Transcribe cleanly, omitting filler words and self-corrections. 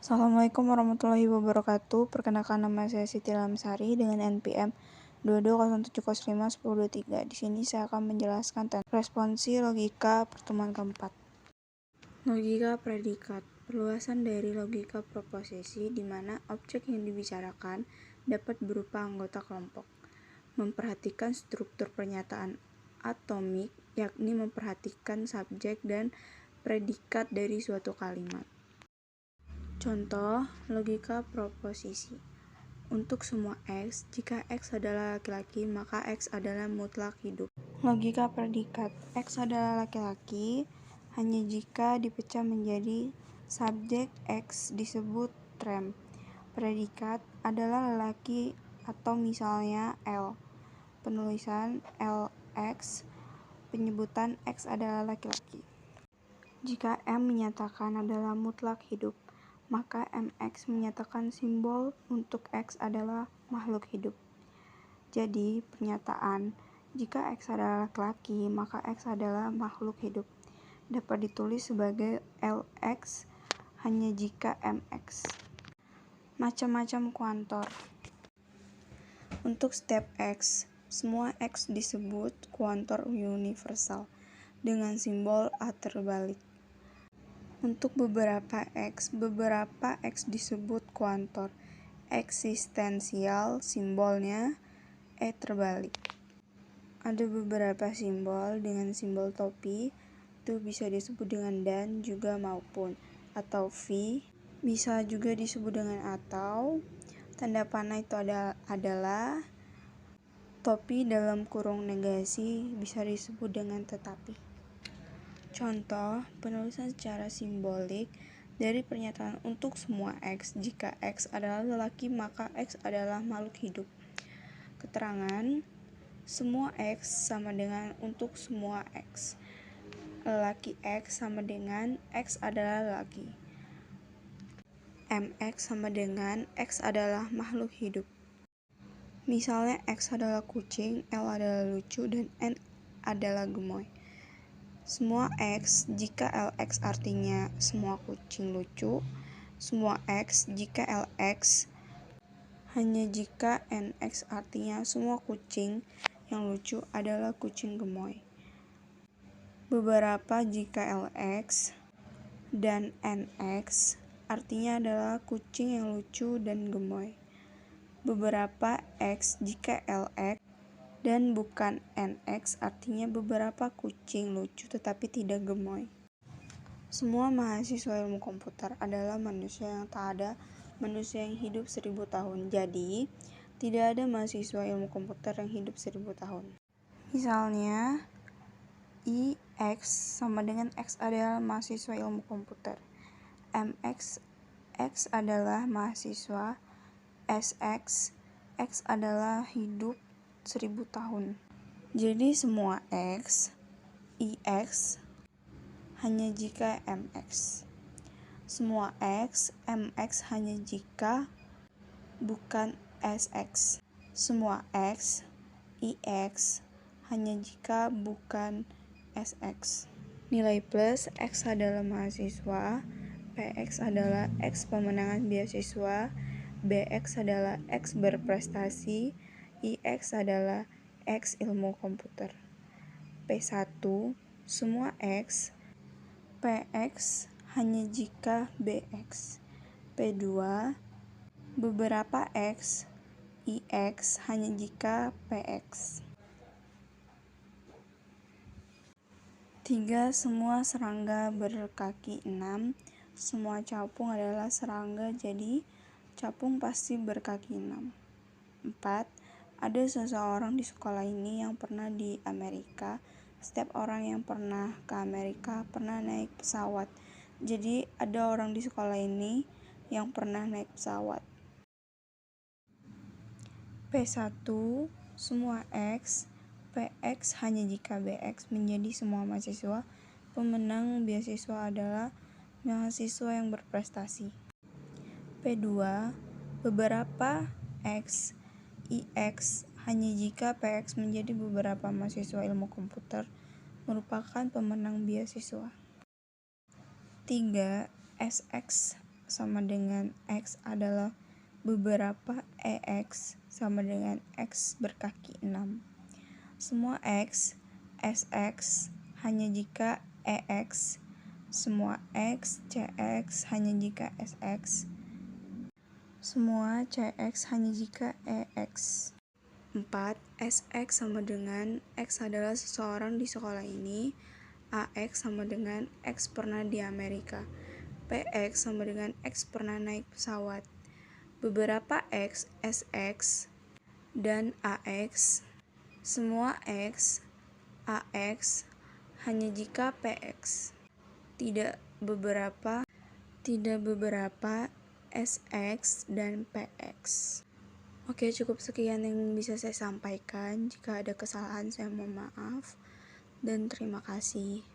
Assalamualaikum warahmatullahi wabarakatuh. Perkenalkan, nama saya Siti Lamsari dengan NPM 2207051023. Di sini saya akan menjelaskan tentang responsi logika pertemuan keempat. Logika predikat, perluasan dari logika proposisi di mana objek yang dibicarakan dapat berupa anggota kelompok. Memperhatikan struktur pernyataan atomik, yakni memperhatikan subjek dan predikat dari suatu kalimat. Contoh, logika proposisi. Untuk semua X, jika X adalah laki-laki, maka X adalah mutlak hidup. Logika predikat. X adalah laki-laki hanya jika dipecah menjadi subjek X disebut rem. Predikat adalah lelaki atau misalnya L. Penulisan LX, penyebutan X adalah laki-laki. Jika M menyatakan adalah mutlak hidup, maka MX menyatakan simbol untuk X adalah makhluk hidup. Jadi, pernyataan jika X adalah laki-laki, maka X adalah makhluk hidup dapat ditulis sebagai LX hanya jika MX. Macam-macam kuantor. Untuk setiap X, semua X disebut kuantor universal dengan simbol A terbalik. Untuk beberapa X disebut kuantor eksistensial, simbolnya E terbalik. Ada beberapa simbol dengan simbol topi, itu bisa disebut dengan dan juga maupun, atau V, bisa juga disebut dengan atau. Tanda panah itu adalah topi dalam kurung negasi, bisa disebut dengan tetapi. Contoh, penulisan secara simbolik dari pernyataan untuk semua X. Jika X adalah lelaki, maka X adalah makhluk hidup. Keterangan, semua X sama dengan untuk semua X. Lelaki X sama dengan X adalah lelaki. MX sama dengan X adalah makhluk hidup. Misalnya X adalah kucing, L adalah lucu, dan N adalah gemoy. Semua X jika LX artinya semua kucing lucu, semua X jika LX hanya jika NX artinya semua kucing yang lucu adalah kucing gemoy. Beberapa jika LX dan NX artinya adalah kucing yang lucu dan gemoy. Beberapa X jika LX dan bukan NX artinya beberapa kucing lucu tetapi tidak gemoy. Semua mahasiswa ilmu komputer adalah manusia yang tak ada manusia yang hidup 1000 tahun. Jadi, tidak ada mahasiswa ilmu komputer yang hidup 1000 tahun. Misalnya, IX sama dengan X adalah mahasiswa ilmu komputer. MX, X adalah mahasiswa. SX, X adalah hidup 1000 tahun. Jadi semua X, IX hanya jika MX. Semua X, MX hanya jika bukan SX. Semua X, IX hanya jika bukan SX. Nilai plus, X adalah mahasiswa, PX adalah X pemenangan beasiswa, BX adalah X berprestasi, IX adalah X ilmu komputer. P1, semua X, PX hanya jika BX. P2, beberapa X, IX hanya jika PX. 3, semua serangga berkaki 6, semua capung adalah serangga, jadi capung pasti berkaki 6. 4, ada seseorang di sekolah ini yang pernah di Amerika. Setiap orang yang pernah ke Amerika pernah naik pesawat. Jadi ada orang di sekolah ini yang pernah naik pesawat. P1, semua X, PX hanya jika BX menjadi semua mahasiswa. Pemenang beasiswa adalah mahasiswa yang berprestasi. P2, beberapa X, IX hanya jika PX menjadi beberapa mahasiswa ilmu komputer merupakan pemenang beasiswa. 3, SX, sama dengan X adalah beberapa EX sama dengan X berkaki 6. Semua X, SX hanya jika EX. Semua X, CX hanya jika SX. Semua CX hanya jika EX. 4. SX sama dengan X adalah seseorang di sekolah ini. AX sama dengan X pernah di Amerika. PX sama dengan X pernah naik pesawat. Beberapa X, SX, dan AX. Semua X, AX hanya jika PX. Tidak beberapa SX dan PX. Oke, cukup sekian yang bisa saya sampaikan. Jika ada kesalahan, saya mohon maaf. Dan terima kasih.